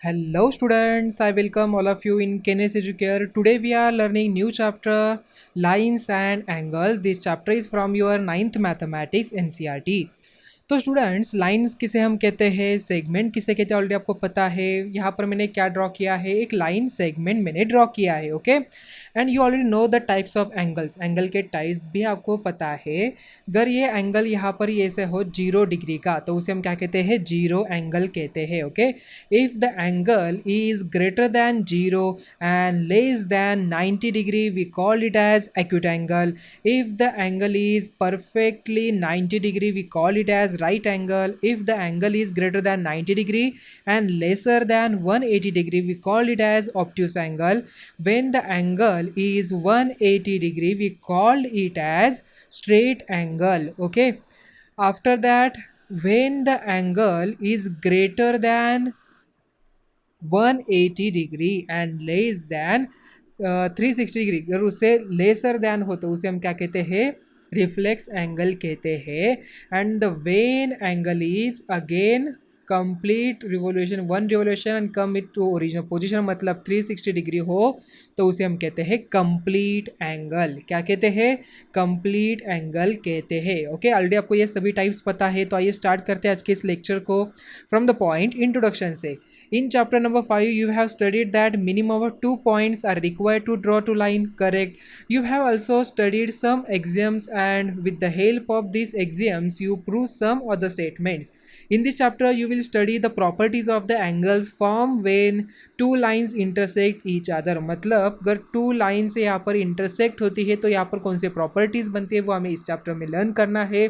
Hello students, I welcome all of you in Kenes Educare. Today we are learning new chapter lines and angles. This chapter is from your ninth mathematics NCERT. तो students lines किसे हम कहते हैं, segment किसे कहते हैं, already आपको पता है। यहाँ पर मैंने क्या ड्रॉ किया है, एक लाइन सेगमेंट मैंने ड्रॉ किया है। Okay, and you already know the types of angles, angle के टाइप्स भी आपको पता है। अगर ये एंगल यहाँ पर ये से हो 0 डिग्री का तो उसे हम क्या कहते हैं, जीरो एंगल कहते हैं। Okay, if the angle is greater than 0 and less than 90 degree we call it as acute angle. If the angle is perfectly 90 degree, we call it as right angle. If the angle is greater than 90 degree and lesser than 180 degree, we call it as obtuse angle. When the angle is 180 degree, we call it as straight angle. Okay. After that, when the angle is greater than 180 degree and less then 360 degree, अगर उससे lesser than हो तो उसे हम क्या कहते हैं, reflex angle कहते हैं. And the when angle is again complete revolution, one revolution and come it to original position, मतलब 360 डिग्री हो तो उसे हम कहते हैं कंप्लीट एंगल. क्या कहते हैं, कंप्लीट एंगल कहते हैं. ओके, ऑलरेडी आपको ये सभी टाइप्स पता है. तो आइए स्टार्ट करते हैं आज के इस लेक्चर को फ्रॉम द पॉइंट इंट्रोडक्शन से. In chapter number 5, you have studied that minimum of 2 points are required to draw two line. Correct. You have also studied some axioms, and with the help of these axioms, you prove some other statements. In this chapter, you will study the properties of the angles formed when two lines intersect each other. मतलब अगर two lines यहाँ पर intersect होती है तो यहाँ पर कौन से properties बनती है वो हमें इस chapter में learn करना है.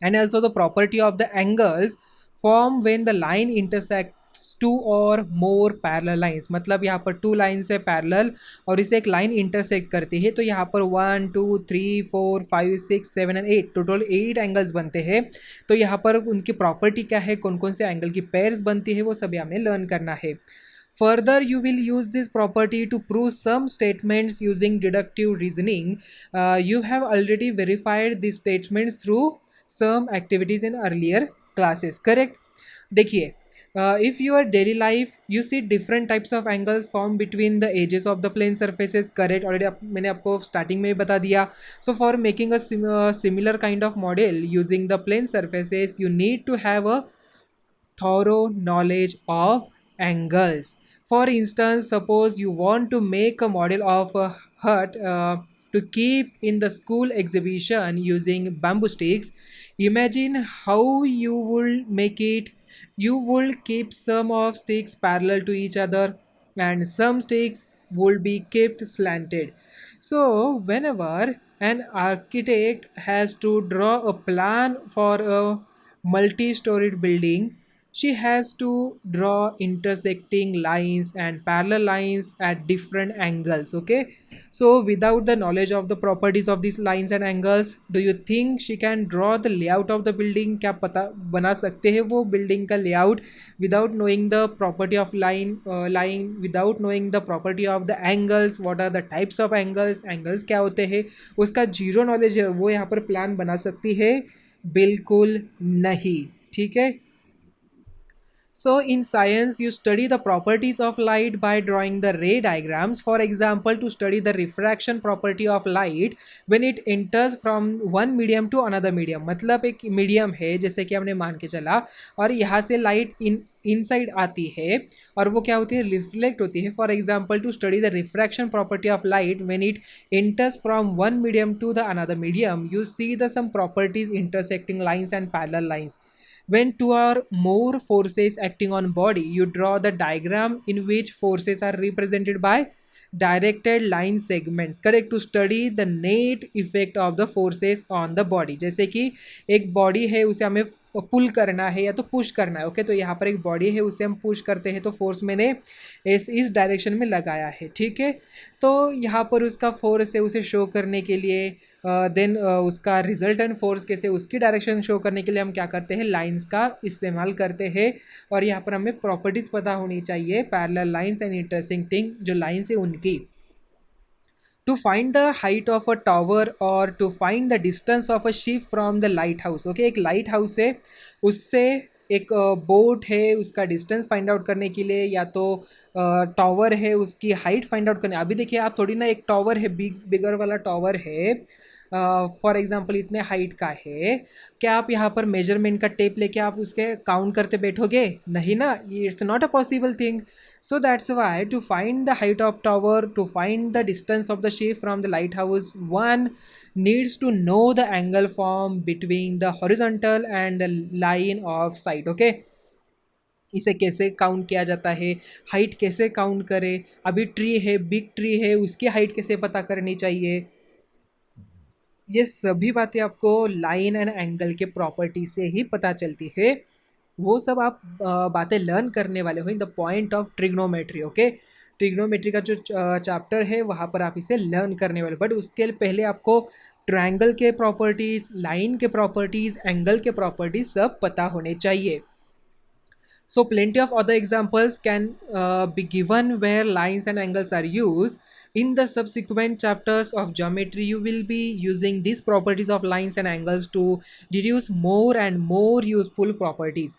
And also the property of the angles formed when the line intersect two और मोर पैरेलल लाइंस. मतलब यहाँ पर टू लाइन्स है पैरेलल और इसे एक लाइन इंटरसेक्ट करती है तो यहाँ पर 1 2 3 4 5 6 7 एंड 8 टोटल 8 एंगल्स बनते हैं. तो यहाँ पर उनकी प्रॉपर्टी क्या है, कौन कौन से एंगल की पेयर्स बनती है वो सभी हमें लर्न करना है. Further, you will use this property to prove some statements using deductive reasoning. You have already verified these statements through some activities in earlier classes. Correct. देखिए, if your daily life you see different types of angles formed between the edges of the plane surfaces. Correct. Already मैंने आपको starting में ही बता दिया. So for making a similar kind of model using the plane surfaces, you need to have a thorough knowledge of angles. For instance, suppose you want to make a model of a hut to keep in the school exhibition using bamboo sticks. Imagine how you will make it. You will keep some of sticks parallel to each other and some sticks will be kept slanted. So whenever an architect has to draw a plan for a multi-storied building, she has to draw intersecting lines and parallel lines at different angles. Okay, so without the knowledge of the properties of these lines and angles, do you think she can draw the layout of the building? क्या पता बना सकते हैं वो building का layout without knowing the property of line, without knowing the property of the angles, what are the types of angles क्या होते हैं, उसका जीरो नॉलेज है वो यहाँ पर प्लान बना सकती है? बिल्कुल नहीं. ठीक है. So in science, you study the properties of light by drawing the ray diagrams. For example, to study the refraction property of light when it enters from one medium to another medium. मतलब एक medium है जैसे कि हमने मान के चला और यहाँ से लाइट इनसाइड आती है और वो क्या होती है, रिफ्लेक्ट होती है. For example, to study the refraction property of light when it enters from one medium to the another medium, you see the some properties intersecting lines and parallel lines. When two or more forces acting on body, you draw the diagram in which forces are represented by directed line segments. Correct. To study the net effect of the forces on the body. जैसे कि एक body है उसे हमें पुल करना है या तो पुश करना है. ओके, तो यहाँ पर एक बॉडी है उसे हम पुश करते हैं तो फोर्स मैंने इस डायरेक्शन में लगाया है. ठीक है, तो यहाँ पर उसका फोर्स है उसे शो करने के लिए, देन उसका रिजल्टेंट फोर्स कैसे उसकी डायरेक्शन शो करने के लिए हम क्या करते हैं, लाइंस का इस्तेमाल करते हैं. और यहाँ पर हमें प्रॉपर्टीज़ पता होनी चाहिए पैरेलल लाइंस एंड इंटरसेक्टिंग जो लाइंस है उनकी. To find the height of a tower or to find the distance of a ship from the lighthouse. Okay, एक लाइट हाउस है उससे एक बोट है उसका डिस्टेंस फाइंड आउट करने के लिए, या तो टावर है उसकी हाइट फाइंड आउट करने। अभी देखिए आप थोड़ी ना, एक टावर है, बिगर वाला टावर है, फॉर एग्जांपल इतने हाइट का है, क्या आप यहाँ पर मेजरमेंट का टेप लेके आप उसके काउंट करते बैठोगे? नहीं ना, it's not a possible thing. So that's why to find the height of tower, to find the distance of the ship from the lighthouse, one needs to know the angle formed between the horizontal and the line of sight. Okay, इसे कैसे count किया जाता है, height कैसे count करें, अभी tree है, big tree है, उसकी हाइट कैसे पता करनी चाहिए, ये सभी बातें आपको लाइन एंड एंगल के प्रॉपर्टी से ही पता चलती है. वो सब आप बातें लर्न करने वाले हो in the point of trigonometry. Okay, trigonometry का जो चैप्टर है वहाँ पर आप इसे लर्न करने वाले, बट उसके पहले आपको ट्रायंगल के प्रॉपर्टीज़, लाइन के प्रॉपर्टीज़, एंगल के प्रॉपर्टीज़ सब पता होने चाहिए. So plenty of other examples can be given where lines and angles are used. In the subsequent chapters of geometry, you will be using these properties of lines and angles to deduce more and more useful properties.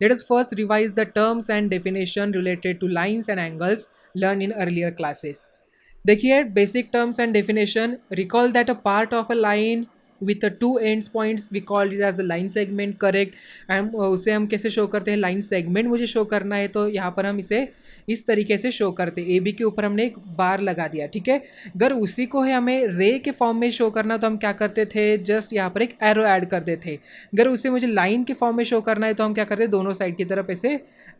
Let us first revise the terms and definition related to lines and angles learned in earlier classes. देखिए basic terms and definition. Recall that a part of a line with two ends points we called it as a line segment. Correct. And उसे हम कैसे show करते हैं? Line segment मुझे show करना है तो यहाँ पर हम इसे इस तरीके से शो करते हैं. ए बी के ऊपर हमने एक बार लगा दिया, ठीक है. अगर उसी को है हमें रे के फॉर्म में शो करना तो हम क्या करते थे? जस्ट यहाँ पर एक एरो ऐड करते थे. अगर उसे मुझे लाइन के फॉर्म में शो करना है तो हम क्या करते? दोनों साइड की तरफ ऐसे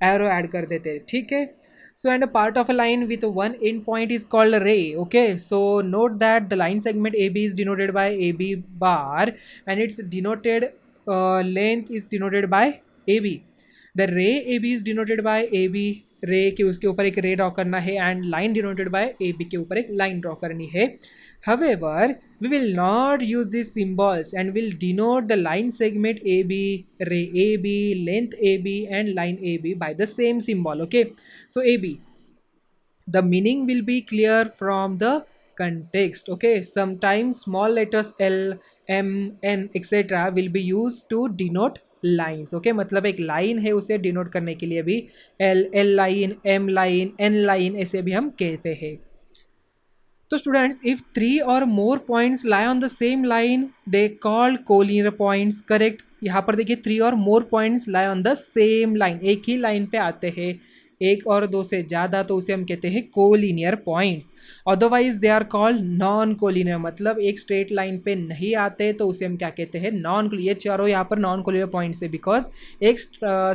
एरो ऐड कर देते, ठीक है. So and a part of a line with one end point is called a ray. Okay, so note that the line segment AB is denoted by AB bar and its denoted length is denoted by AB. The ray AB is denoted by AB ray के उसके ऊपर एक ray draw करना है and line denoted by AB के ऊपर एक line draw करनी है. However, we will not use these symbols and will denote the line segment AB, ray AB, length AB and line AB by the same symbol. Okay, so AB, the meaning will be clear from the context. Okay, sometimes small letters L, M, N etc will be used to denote lines. Okay, मतलब एक line है उसे denote करने के लिए भी L line, M line, N line ऐसे भी हम कहते हैं. तो स्टूडेंट्स, इफ थ्री और more points lie on the same line they called collinear points. Correct. यहाँ पर देखिए थ्री और more points lie on the same line, एक ही लाइन पे आते हैं, एक और दो से ज़्यादा तो उसे हम कहते हैं collinear points. Otherwise they are called non collinear, मतलब एक स्ट्रेट लाइन पे नहीं आते तो उसे हम क्या कहते हैं? नॉन. ये चारों यहाँ पर नॉन कोलिनियर पॉइंट्स है बिकॉज एक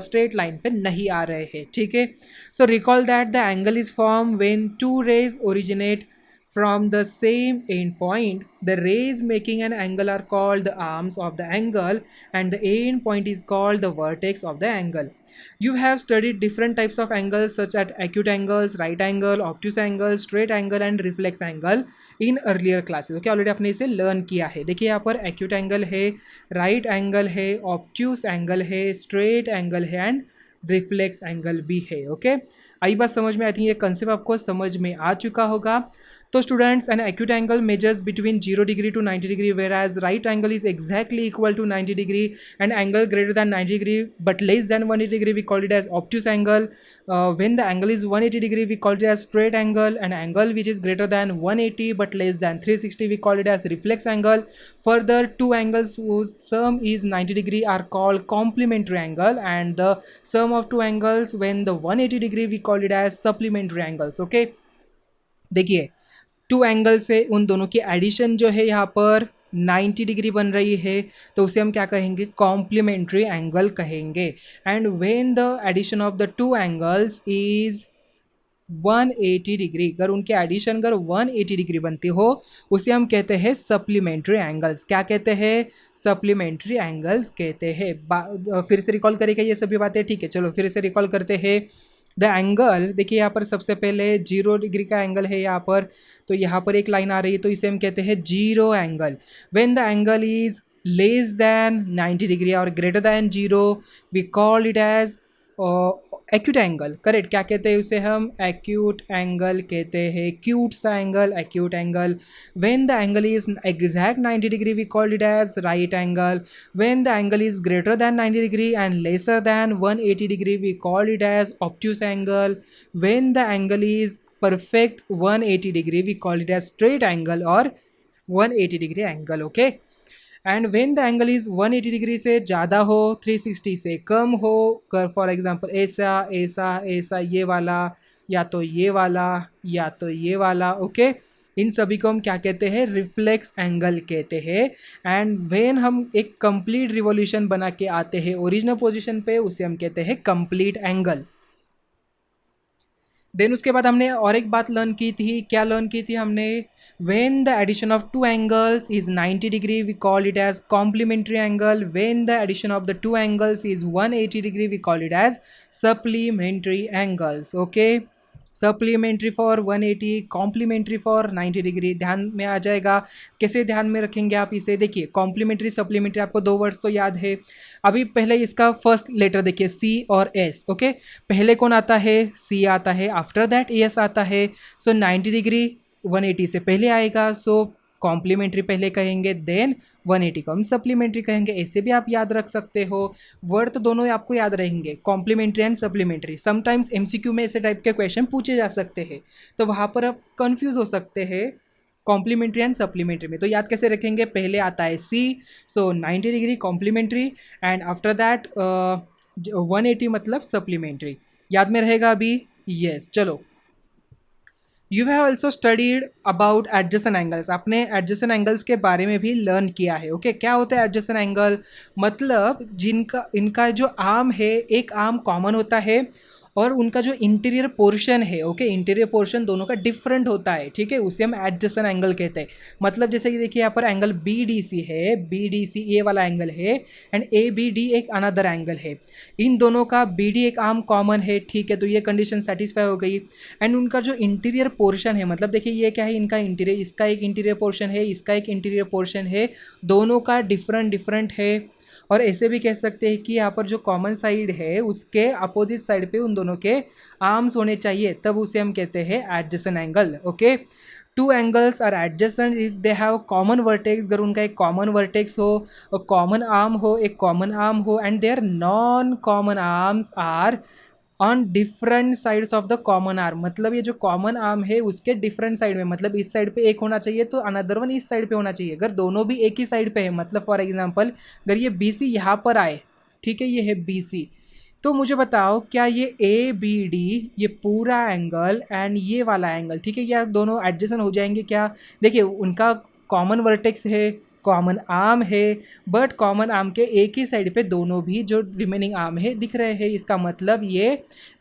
स्ट्रेट लाइन पे नहीं आ रहे हैं, ठीक है. So recall that the angle is form when two rays originate from the same end point. The rays making an angle are called the arms of the angle and the end point is called the vertex of the angle. You have studied different types of angles such as acute angles, right angle, obtuse angle, straight angle and reflex angle in earlier classes. Okay, already आपने इसे learn किया है. देखिए यहाँ पर acute angle है, right angle है, obtuse angle है, straight angle है and reflex angle भी है. ओके, आई बात समझ में? आई थिंक ये कंसेप्ट आपको समझ में आ चुका होगा. तो students, an acute angle measures between 0 degree to 90 degree whereas right angle is exactly equal to 90 degree and angle greater than 90 degree but less than 180 degree we called it as obtuse angle. when the angle is 180 degree we call it as straight angle, and angle which is greater than 180 but less than 360 we call it as reflex angle. Further, two angles whose sum is 90 degree are called complementary angle, and the sum of two angles when the 180 degree we call it as supplementary angles. Okay, देखिए to angle से उन दोनों की addition जो है यहाँ पर 90 degree बन रही है तो उसे हम क्या कहेंगे? कॉम्प्लीमेंट्री एंगल कहेंगे. And when the addition of the two angles is 180 degree, अगर उनकी एडिशन अगर 180 डिग्री बनती हो उसे हम कहते हैं सप्लीमेंट्री एंगल्स. क्या कहते हैं? सप्लीमेंट्री एंगल्स कहते हैं. फिर से रिकॉल करेगा ये सभी बातें, ठीक है. चलो फिर से रिकॉल करते हैं. द एंगल, देखिए यहाँ पर सबसे पहले 0 डिग्री का एंगल है यहाँ पर, तो यहाँ पर एक लाइन आ रही है तो इसे हम कहते हैं zero angle. When the angle is less than 90 degree और greater than 0 we call it as acute angle, correct, क्या कहते हैं उसे हम एक्यूट एंगल कहते हैं, क्यूट सा angle acute angle. When the angle is exact 90 degree we called it as right angle. When the angle is greater than 90 degree and lesser than 180 degree we called it as obtuse angle. When the angle is perfect 180 degree we call it as straight angle or 180 degree angle. Okay, and when the angle is 180 degree से ज़्यादा हो, 360 से कम हो, कर for example ऐसा ऐसा ऐसा, ये वाला या तो ये वाला या तो ये वाला. ओके, इन सभी को हम क्या कहते हैं, रिफ्लेक्स एंगल कहते हैं. एंड व्हेन हम एक कंप्लीट रिवॉल्यूशन बना के आते हैं ओरिजिनल पोजीशन पे, उसे हम कहते हैं कंप्लीट एंगल. देन उसके बाद हमने और एक बात लर्न की थी, क्या लर्न की थी हमने, when the addition of two angles is 90 degree we call it as complementary angle. When the addition of the two angles is 180 degree we call it as supplementary angles. Okay, supplementary for 180, complementary for 90 degree. ध्यान में आ जाएगा. कैसे ध्यान में रखेंगे आप इसे, देखिए कॉम्प्लीमेंट्री सप्लीमेंट्री आपको दो वर्ड्स तो याद है. अभी पहले इसका फर्स्ट लेटर देखिए, सी और एस. ओके, पहले कौन आता है, सी आता है, आफ्टर दैट एस आता है. सो 90 डिग्री 180 से पहले आएगा, सो कॉम्प्लीमेंट्री पहले कहेंगे, देन 180 को हम सप्लीमेंट्री कहेंगे. ऐसे भी आप याद रख सकते हो. वर्ड तो दोनों आपको याद रहेंगे, complementary and supplementary. Sometimes MCQ में ऐसे टाइप के क्वेश्चन पूछे जा सकते हैं, तो वहाँ पर आप कंफ्यूज हो सकते हैं कॉम्प्लीमेंट्री एंड सप्लीमेंट्री में. तो याद कैसे रखेंगे, पहले आता है C, so 90 degree complementary and after that 180 मतलब सप्लीमेंट्री. याद में रहेगा अभी, यस. चलो, you have also studied about adjacent angles. आपने एडजेसेंट एंगल्स के बारे में भी लर्न किया है. ओके, क्या होता है एडजेसेंट एंगल, मतलब जिनका इनका जो आर्म है, एक आर्म कॉमन होता है और उनका जो इंटीरियर पोर्शन है, ओके, इंटीरियर पोर्शन दोनों का डिफरेंट होता है. ठीक है, उसे हम एडजेसेंट एंगल कहते हैं. मतलब जैसे कि देखिए यहाँ पर एंगल बी डी सी है, बी डी सी ए वाला एंगल है एंड ए बी डी एक अनदर एंगल है. इन दोनों का बी डी एक आर्म कॉमन है. ठीक है, तो ये कंडीशन सेटिस्फाई हो गई. एंड उनका जो इंटीरियर पोर्शन है, मतलब देखिए ये क्या है, इनका इंटीरियर, इसका एक इंटीरियर पोर्शन है, इसका एक इंटीरियर पोर्शन है, दोनों का डिफरेंट डिफरेंट है. और ऐसे भी कह सकते हैं कि यहाँ पर जो कॉमन साइड है उसके अपोजिट साइड पे उन दोनों के आर्म्स होने चाहिए, तब उसे हम कहते हैं adjacent angle. Okay, two angles are adjacent if they have common vertex. अगर उनका एक कॉमन वर्टेक्स हो, कॉमन आर्म हो, एक कॉमन आर्म हो, and their non common arms are on different sides of the common arm. मतलब ये जो कॉमन आर्म है उसके डिफरेंट साइड में, मतलब इस साइड पे एक होना चाहिए तो अनदर वन इस साइड पे होना चाहिए. अगर दोनों भी एक ही साइड पे है, मतलब फॉर एग्जांपल अगर ये बी सी यहाँ पर आए, ठीक है, ये है बी सी, तो मुझे बताओ क्या ये ए बी डी ये पूरा एंगल एंड ये वाला एंगल, ठीक है, ये दोनों एडजेसेंट हो जाएंगे क्या. देखिए उनका कॉमन वर्टेक्स है, कॉमन आर्म है, बट कॉमन आर्म के एक ही साइड पे दोनों भी जो रिमेनिंग आर्म है दिख रहे हैं. इसका मतलब ये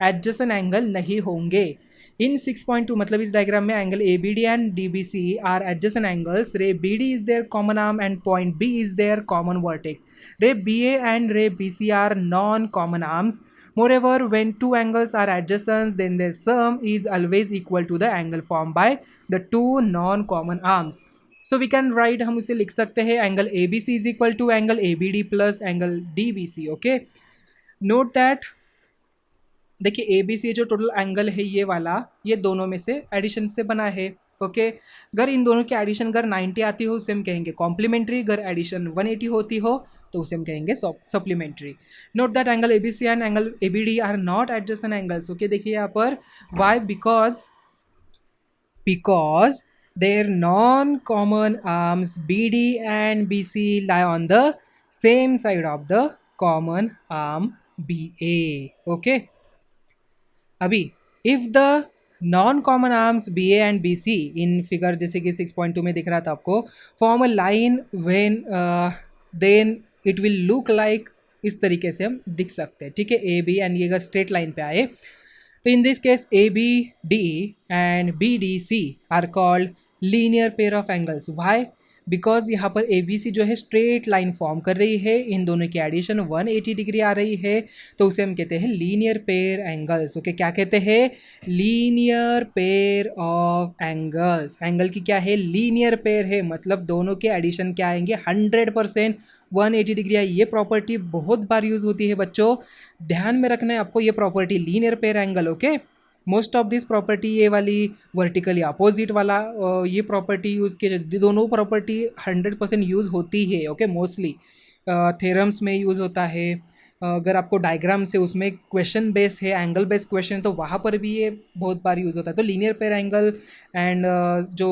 एडजेसेंट एंगल नहीं होंगे. इन 6.2 मतलब इस डायग्राम में angle A B D and D B C are adjacent angles. Ray B D is their common arm and point B is their common vertex. Ray B A and ray B C are non common arms. Moreover, when two angles are adjacent, then their sum is always equal to the angle formed by the two non-common arms. So we can write, हम उसे लिख सकते हैं angle A B C is equal to angle A B D plus angle D B C. Okay, note that देखिए A B सी जो total angle है ये वाला, ये दोनों में से एडिशन से बना है. ओके, अगर इन दोनों की एडिशन अगर 90 आती हो उसे हम कहेंगे कॉम्प्लीमेंट्री, अगर एडिशन 180 होती हो तो उसे हम कहेंगे supplementary. Note that angle A B C and angle A B D are not adjacent angles. Okay, देखिए यहाँ पर why, because their non-common arms BD and BC lie on the same side of the common arm BA. Okay, अभी if the non-common arms BA and BC in figure जैसे कि 6.2 में दिख रहा था आपको, form a line when then it will look like, इस तरीके से हम दिख सकते हैं. ठीक है, ए बी एंड ये अगर स्ट्रेट लाइन पे आए तो in this case A B D and B D C are called linear pair of angles. Why, because यहाँ पर ए बी सी जो है स्ट्रेट लाइन फॉर्म कर रही है, इन दोनों की एडिशन 180 डिग्री आ रही है, तो उसे हम कहते हैं लीनियर पेयर एंगल्स. ओके, क्या कहते हैं, linear pair of angles. Angle की क्या है, लीनियर पेयर है, मतलब दोनों के एडिशन क्या आएंगे 100% 180 डिग्री है। ये प्रॉपर्टी बहुत बार यूज़ होती है बच्चों, ध्यान में रखना है आपको ये property, linear pair angle. Okay, most of this property, ये वाली वर्टिकली अपोजिट वाला ये प्रॉपर्टी यूज़ किए, दोनों प्रॉपर्टी 100% यूज़ होती है। ओके, मोस्टली थेरम्स में यूज़ होता है। अगर आपको डायग्राम से उसमें क्वेश्चन बेस है, एंगल बेस क्वेश्चन, तो वहाँ पर भी ये बहुत बार यूज़ होता है। तो लीनियर पेयर एंगल एंड जो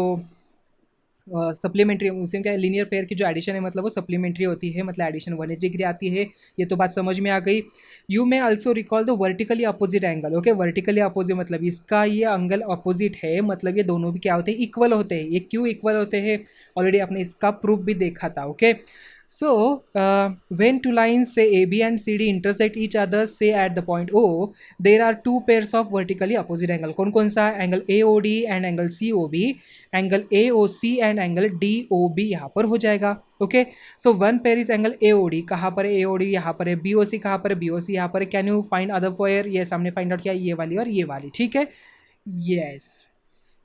सप्लीमेंट्री, उसमें क्या है, लीनियर पेयर की जो एडिशन है मतलब वो सप्लीमेंट्री होती है, मतलब एडिशन 180 डिग्री आती है। ये तो बात समझ में आ गई। You may also recall the vertically opposite angle. Okay, vertically opposite मतलब इसका ये एंगल अपोजिट है, मतलब ये दोनों भी क्या होते हैं, इक्वल होते हैं। ये क्यों इक्वल होते हैं, ऑलरेडी आपने इसका प्रूफ भी देखा था। Okay, so when two lines say AB and CD intersect each other, say at the point O, there are two pairs of vertically opposite angle। कौन कौन सा, angle AOD and angle COB, angle AOC and angle DOB यहाँ पर हो जाएगा। Okay, so one pair is angle AOD, कहाँ पर है AOD, यहाँ पर है। BOC कहाँ पर है, BOC यहाँ पर है। Can you find other pair, ये सामने फाइंड आउट किया, ये वाली और ये वाली। ठीक है, yes.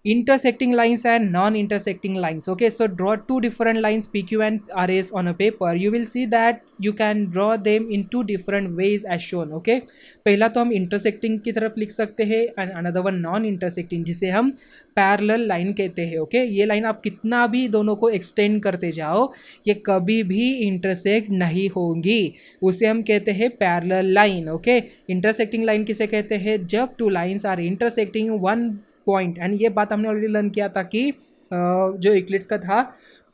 Intersecting lines and non-intersecting lines। Okay, so draw two different lines PQ and RS on a paper। You will see that you can draw them in two different ways as shown। Okay, पहला तो हम intersecting की तरफ लिख सकते हैं and another one non-intersecting, जिसे हम parallel line कहते हैं। Okay, ये लाइन आप कितना भी दोनों को extend करते जाओ, ये कभी भी intersect नहीं होंगी, उसे हम कहते हैं parallel line। Okay, intersecting line किसे कहते हैं, जब two lines are intersecting one point. And ये बात हमने ऑलरेडी लर्न किया था कि जो इक्लिप्स का था,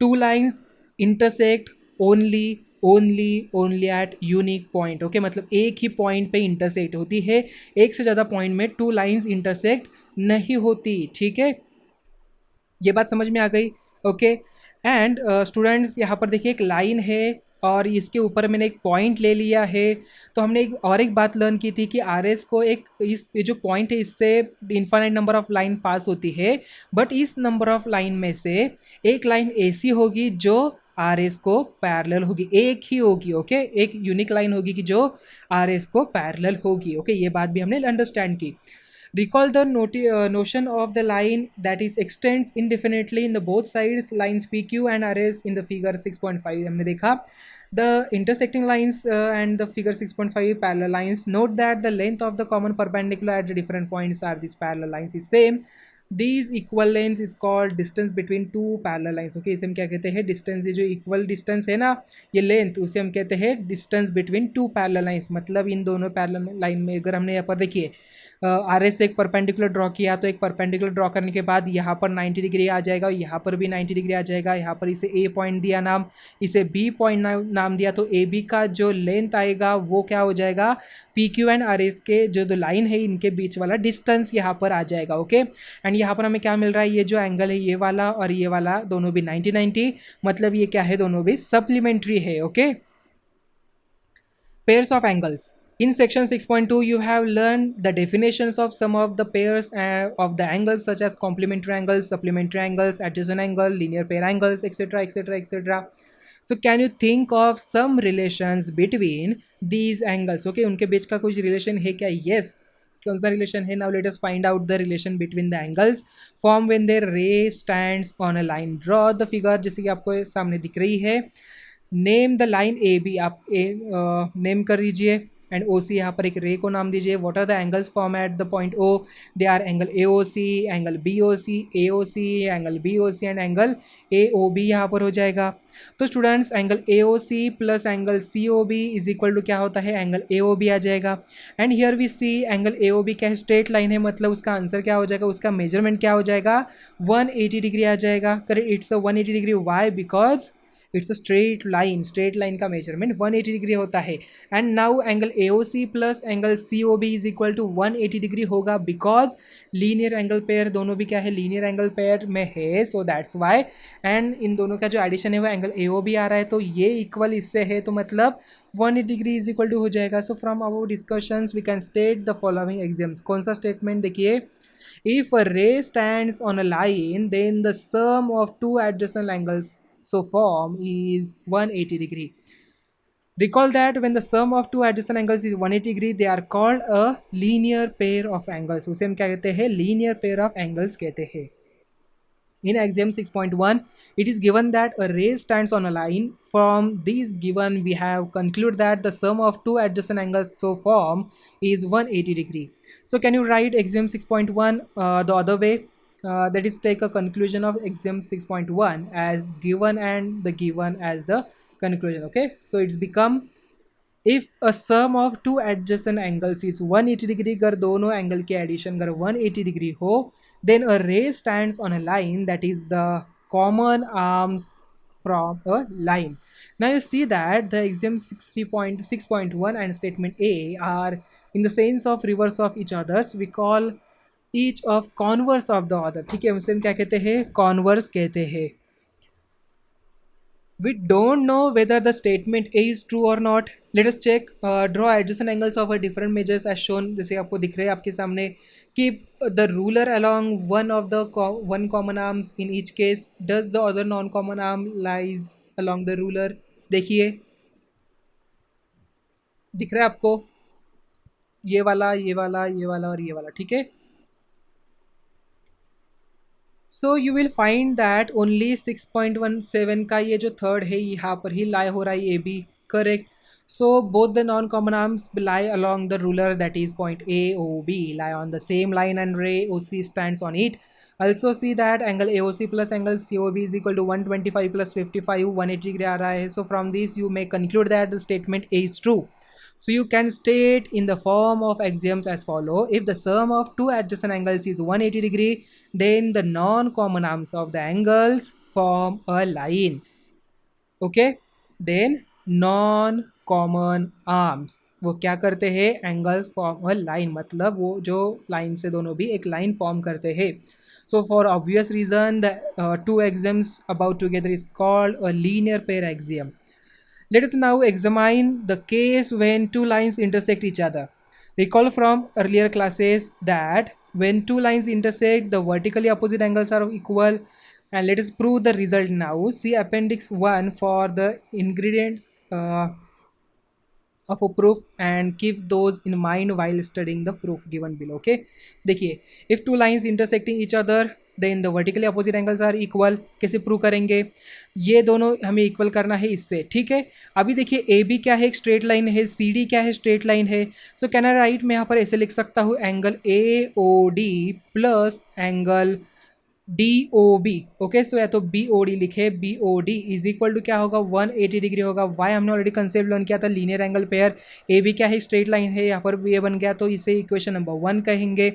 two lines intersect only only only at unique point. Okay, मतलब एक ही पॉइंट पे इंटरसेक्ट होती है, एक से ज़्यादा पॉइंट में टू लाइंस इंटरसेक्ट नहीं होती। ठीक है, ये बात समझ में आ गई। ओके, एंड स्टूडेंट्स यहाँ पर देखिए एक लाइन है और इसके ऊपर मैंने एक पॉइंट ले लिया है। तो हमने एक बात लर्न की थी कि आर एस को एक ये जो पॉइंट है इससे इन्फाइनाइट नंबर ऑफ लाइन पास होती है, बट इस नंबर ऑफ लाइन में से एक लाइन ऐसी होगी जो आर एस को पैरेलल होगी, एक ही होगी। ओके, एक यूनिक लाइन होगी कि जो आर एस को पैरेलल होगी। ओके, ये बात भी हमने अंडरस्टैंड की। Recall the notion of the line that is extends indefinitely in the both sides lines PQ and RS in the figure 6.5। हमने देखा the intersecting lines and the figure 6.5 parallel lines। Note that the length of the common perpendicular at the different points are these parallel lines is same। These equal lengths is called distance between two parallel lines। Okay, इसे हम क्या कहते हैं, distance. ये जो equal distance है ना, ये लेंथ, उसे हम कहते हैं distance between two parallel lines. मतलब इन दोनों पैरेलल लाइन में अगर हमने यहाँ पर देखिए आर एस से एक परपेंडिकुलर ड्रॉ किया, तो एक परपेंडिकुलर ड्रॉ करने के बाद यहाँ पर 90 डिग्री आ जाएगा, यहाँ पर भी 90 डिग्री आ जाएगा। यहाँ पर इसे ए पॉइंट दिया नाम, इसे बी पॉइंट नाम दिया, तो ए बी का जो लेंथ आएगा वो क्या हो जाएगा, P Q and R S के जो दो लाइन है इनके बीच वाला डिस्टेंस यहाँ पर आ जाएगा। ओके, एंड यहाँ पर हमें क्या मिल रहा है, ये जो एंगल है ये वाला और ये वाला दोनों भी 90-90, मतलब ये क्या है, दोनों भी सप्लीमेंट्री है। Okay, pairs of angles. In section 6.2, you have learned the definitions of some of the pairs of the angles such as complementary angles, supplementary angles, adjacent angle, linear pair angles, etc., etc., etc. So can you think of some relations between these angles? Okay, उनके बीच का कुछ relation है क्या? Yes. कौन सा relation है? Now let us find out the relation between the angles formed when their ray stands on a line। Draw the figure जैसे कि आपको सामने दिख रही है। Name the line AB, आप नेम कर दीजिए, एंड ओ सी यहाँ पर एक रे को नाम दीजिए। What are the angles form at the point O, they are angle A O C, angle B O C, A O C, angle B O C and angle A O B यहाँ पर हो जाएगा। तो students angle A O C plus angle C O B is equal to क्या होता है, angle A O B आ जाएगा। And here we see angle A O B क्या है, स्ट्रेट लाइन है, मतलब उसका आंसर क्या हो जाएगा, उसका मेजरमेंट क्या हो जाएगा, 180 डिग्री आ जाएगा। Correct, it's a 180 degree. Why, because it's a straight line, straight line का मेजरमेंट 180 डिग्री होता है। And now angle A O C plus angle C O B is equal to 180 degree होगा, because linear angle pair दोनों भी क्या है, linear angle pair में है, सो दैट्स वाई। एंड इन दोनों का जो एडिशन है वो एंगल ए ओ बी आ रहा है, तो ये इक्वल इससे है, तो मतलब 180 डिग्री इज इक्वल टू हो जाएगा। So from our discussions we can state the following exams. कौन सा स्टेटमेंट देखिए, if a ray stands on a line then the sum of two adjacent angles so form is 180 degree। Recall that when the sum of two adjacent angles is 180 degree, they are called a linear pair of angles। उसे हम क्या कहते हैं, linear pair of angles कहते हैं। In exam 6.1, It is given that a ray stands on a line. From these given, we have concluded that the sum of two adjacent angles so form is 180 degree. So can you write axiom 6.1 the other way? That is, take a conclusion of axiom 6.1 as given and the given as the conclusion. Okay, so it's become, if a sum of two adjacent angles is 180 degree, अगर दोनों angle के addition अगर 180 degree हो, then a ray stands on a line that is the common arms from a line. Now you see that the axiom 60.6.1 and statement A are in the sense of reverse of each others. We call each of converse of the other. ठीक है, उसे हम क्या कहते हैं? Converse कहते हैं. We don't know whether the statement A is true or not. Let us check. Draw adjacent angles of a different measures as shown. जैसे आपको दिख रहे हैं आपके सामने. Keep the ruler along one of the one common arms in each case. Does the other non-common arm lies along the ruler? देखिए, दिख रहा है आपको ये वाला, ये वाला, ये वाला और ये वाला. ठीक है. So you will find that only 6.17 का ये जो थर्ड है यहाँ पर ही लाई हो रहा है, ये भी correct. So both the non common arms lie along the ruler, that is point AOB lie on the same line and ray OC stands on it. Also see that angle AOC plus angle COB is equal to 125 plus 55, 180 degree आ रहा है. So from this you may conclude that the statement A is true. So you can state in the form of axioms as follow. If the sum of two adjacent angles is 180 degree, then the non-common arms of the angles form a line. Okay, then non-common arms वो क्या करते हैं? Angles form a line, मतलब वो जो line से दोनों भी एक लाइन फॉर्म करते हैं. So for obvious reason, the two axioms about together is called a linear pair axiom. Let us now examine the case when two lines intersect each other. Recall from earlier classes that when two lines intersect, the vertically opposite angles are equal. And let us prove the result now. See appendix 1 for the ingredients of a proof and keep those in mind while studying the proof given below. Okay, देखिए, if two lines intersecting each other, then the vertically opposite angles are equal. कैसे prove करेंगे? ये दोनों हमें equal करना है इससे. ठीक है, अभी देखिए ए बी क्या है? एक स्ट्रेट लाइन है. सी डी क्या है? स्ट्रेट लाइन है. सो कैन आई राइट, मैं यहाँ पर ऐसे लिख सकता हूँ angle A O D plus angle D O B. Okay, so या तो बी ओ डी लिखे, B O D is equal to क्या होगा? 180 डिग्री होगा. वाई हमने ऑलरेडी कंसेप्ट लर्न किया था, linear angle pair. A B क्या है? स्ट्रेट लाइन है. यहाँ पर भी ये बन गया, तो इसे इक्वेशन नंबर 1 कहेंगे.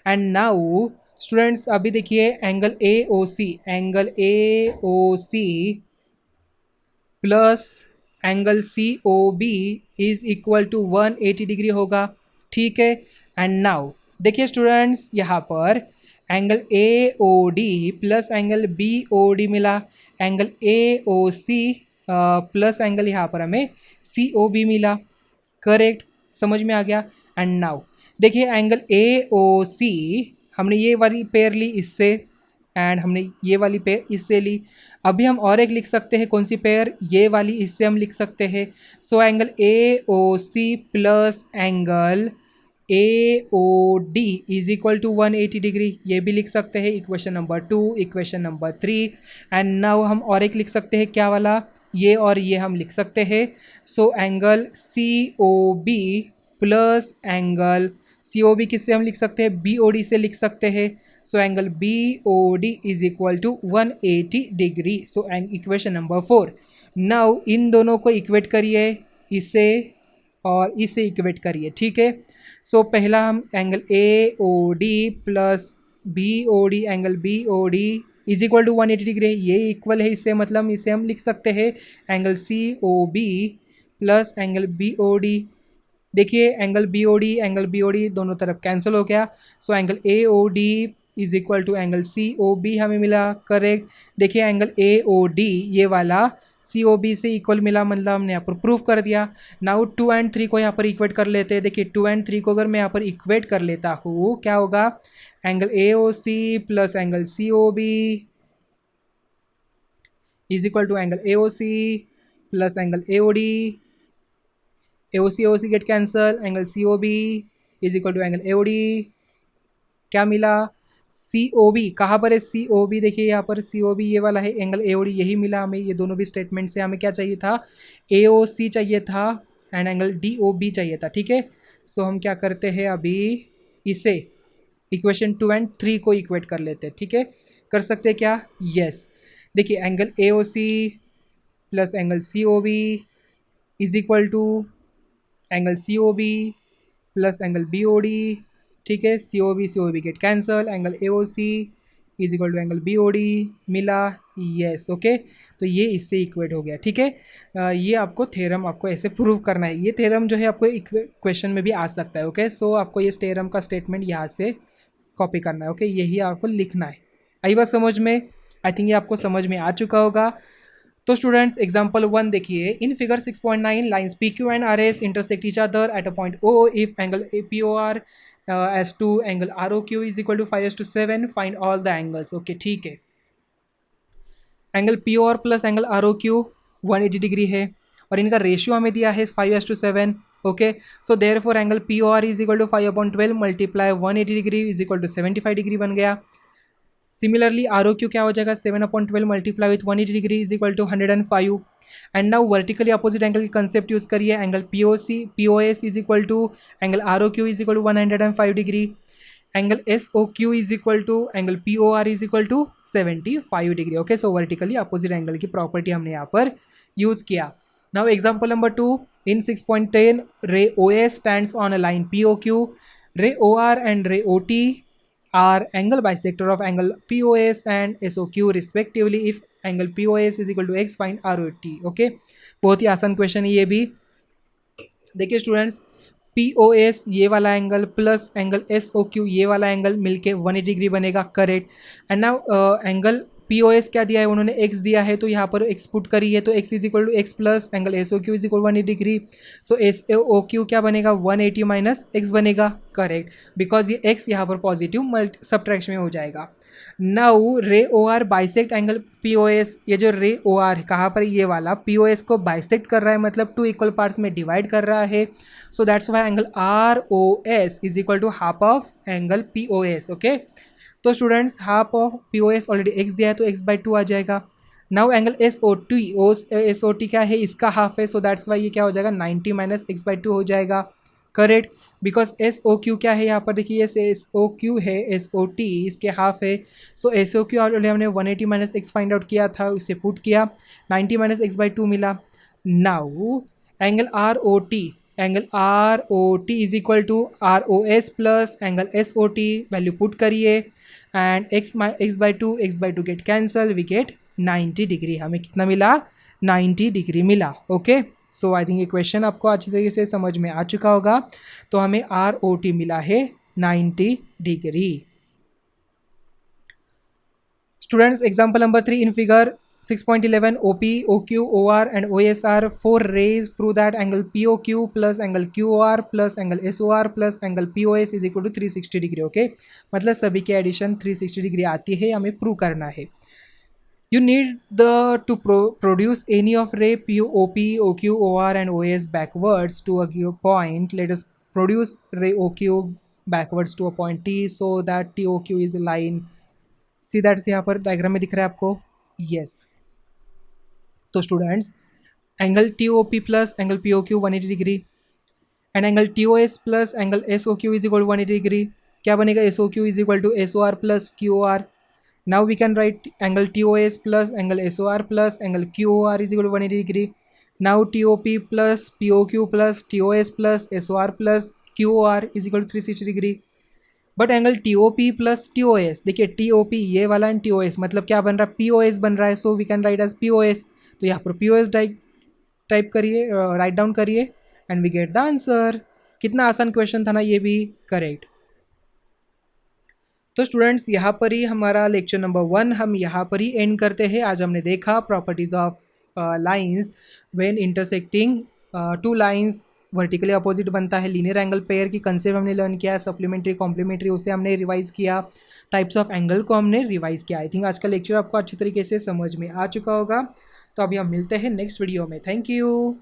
एंड नाउ स्टूडेंट्स अभी देखिए angle A O C plus angle C O B is equal to 180 degree होगा. ठीक है. एंड नाउ देखिए स्टूडेंट्स, यहाँ पर angle A O D plus angle B O D मिला. Angle A O C plus angle यहाँ पर हमें सी ओ बी मिला. करेक्ट, समझ में आ गया. एंड नाउ देखिए एंगल ए ओ सी, हमने ये वाली पेयर ली इससे एंड हमने ये वाली पेयर इससे ली. अभी हम और एक लिख सकते हैं. कौन सी पेयर? ये वाली, इससे हम लिख सकते हैं. So angle A O C plus angle A O D is equal to 180 degree. ये भी लिख सकते हैं. Equation number 2, equation number 3. And now हम और एक लिख सकते हैं. क्या वाला? ये और ये हम लिख सकते हैं. So angle C O B plus angle C O B किससे हम लिख सकते हैं? बी ओ डी से लिख सकते हैं. So angle B O D is equal to 180 degree. So equation number 4. Now इन दोनों को इक्वेट करिए, इसे और इसे इक्वेट करिए. ठीक है. सो पहला हम angle A O D plus B O D, angle B O D is equal to 180 degree. ये इक्वल है इससे, मतलब इसे हम लिख सकते हैं angle C O B plus angle B O D. देखिए एंगल बी ओ डी दोनों तरफ कैंसिल हो गया. So angle A O D is equal to angle C O B हमें मिला. करेक्ट. देखिए एंगल ए ओ डी ये वाला सी ओ बी से इक्वल मिला, मतलब हमने यहाँ पर प्रूव कर दिया. नाउ 2 एंड 3 को यहाँ पर इक्वेट कर लेते हैं. देखिए 2 एंड 3 को अगर मैं यहाँ पर इक्वेट कर लेता हूँ, क्या होगा? Angle A O C plus angle C O B is equal to angle A O C plus angle A O D. AOC get cancel, angle COB is equal to angle AOD. क्या मिला? सी O B कहाँ पर है? C O B देखिए यहाँ पर सी O B ये वाला है एंगल ए ओ डी, यही मिला हमें। ये दोनों भी स्टेटमेंट से हमें क्या चाहिए था? ए ओ सी चाहिए था and angle D O B चाहिए था, ठीक है। सो हम क्या करते हैं अभी, इसे इक्वेशन 2 एंड 3 को इक्वेट कर लेते हैं, ठीक है। कर सकते हैं क्या? यस। देखिए angle A O C plus angle C O B is equal to angle C O B plus angle B O D, ठीक है। C O B get cancel, angle A O C is equal to angle B O D मिला, yes okay. तो ये इससे equate हो गया, ठीक है। ये आपको थ्योरम आपको ऐसे प्रूव करना है। ये थ्योरम जो है आपको क्वेश्चन में भी आ सकता है, ओके। सो आपको ये थ्योरम का स्टेटमेंट यहाँ से कॉपी करना है, ओके। यही आपको लिखना है। आई बात समझ में? आई थिंक ये आपको समझ में आ चुका होगा। तो स्टूडेंट्स एग्जांपल 1 देखिए, in figure 6.9 lines P Q and R S intersect each other at a point O if angle P O R is to angle R O Q is equal to 5:7, find all the angles, okay ठीक है। Angle P O R plus angle R O Q 180 degree है और इनका ratio हमें दिया है 5:7, okay. So therefore angle P O R is equal to 5/12 multiply 180 degree is equal to 75 degree बन गया। सिमिलरली आर ओ क्यू क्या हो जाएगा? 7/12 multiply with 180 degree is equal to 105। And now vertically opposite angle की concept use करिए, angle P O S is equal to angle R O Q is equal to 105 degree, angle S O Q is equal to angle P O R is equal to 75 degree, okay. So vertically opposite angle की property हमने यहाँ पर use किया। Now example number 2, in 6.10 ray O S stands on a line P O Q, ray OR and ray OT are angle bisector of angle POS and SOQ respectively. If angle POS is equal to x, find ROT, okay। बहुत ही आसान question है ये भी। देखिए students, POS ये वाला angle plus angle SOQ ये वाला एंगल मिलके 180 डिग्री बनेगा, correct. And now angle POS क्या दिया है उन्होंने? x दिया है, तो यहाँ पर x पुट करी है, तो x is equal to x plus angle SOQ is equal 180 degree. So SOQ क्या बनेगा? 180 माइनस x बनेगा, करेक्ट, बिकॉज ये x यहाँ पर पॉजिटिव सब्ट्रैक्शन में हो जाएगा। Now ray O R bisect angle POS, ये जो रे ओ आर कहाँ पर? ये वाला POS को बाइसेक्ट कर रहा है, मतलब 2 इक्वल पार्ट्स में डिवाइड कर रहा है। So that's why angle ROS is equal to half of angle POS, okay. तो students half of POS already x दिया है, तो x/2 आ जाएगा। नाउ एंगल SOT क्या है? इसका हाफ है, सो दैट्स वाई ये क्या हो जाएगा? 90 माइनस x/2 हो जाएगा, करेक्ट, बिकॉज SOQ क्या है यहाँ पर? देखिए ये SOQ है, SOT इसके हाफ है। सो SOQ ऑलरेडी हमने 180 माइनस x फाइंड आउट किया था, उसे पुट किया, 90 माइनस x/2 मिला। Now angle ROT is equal to ROS plus angle SOT, value put करिए and x/2 get cancel, we get 90 degree. हमें कितना मिला? 90 डिग्री मिला, ओके। सो आई थिंक ये क्वेश्चन आपको अच्छी तरीके से समझ में आ चुका होगा। तो हमें ROT मिला है 90 degree. Students example number 3, in figure 6.11 OP, OQ, OR and OSR 4 rays prove that angle POQ plus angle QOR plus angle SOR plus angle POS is equal to 360 degree, okay. मतलब सभी के addition 360 degree आती है, हमें prove करना है। You need to produce any of ray OP, OQ, OR and OS backwards to a given point. Let us produce ray OQ backwards to a point T so that TOQ is a line. See that's यहाँ पर diagram में दिख रहा है आपको, yes। तो students angle TOP plus angle POQ 180 degree and angle TOS plus angle SOQ is equal to 180 degree. क्या बनेगा? SOQ is equal to SOR plus QOR। Now we can write angle TOS plus angle SOR plus angle QOR is equal to 180 degree. Now TOP plus POQ plus TOS plus SOR plus QOR is equal to 360 degree. But angle TOP plus TOS, देखिए TOP ये वाला and TOS मतलब क्या बन रहा है? POS बन रहा है, so we can write as POS। तो यहाँ पर POS टाइप करिए, राइट डाउन करिए and we get the answer. कितना आसान क्वेश्चन था ना ये भी, करेक्ट। तो स्टूडेंट्स यहाँ पर ही हमारा लेक्चर नंबर 1 हम यहाँ पर ही एंड करते हैं। आज हमने देखा properties of lines when intersecting 2 lines, vertically opposite बनता है, लीनियर एंगल पेयर की कंसेप्ट हमने लर्न किया, सप्लीमेंट्री कॉम्प्लीमेंट्री उसे हमने रिवाइज किया, टाइप्स ऑफ एंगल को हमने रिवाइज किया। आई थिंक आज का लेक्चर आपको अच्छी तरीके से समझ में आ चुका होगा। तो अभी हम मिलते हैं नेक्स्ट वीडियो में। Thank you.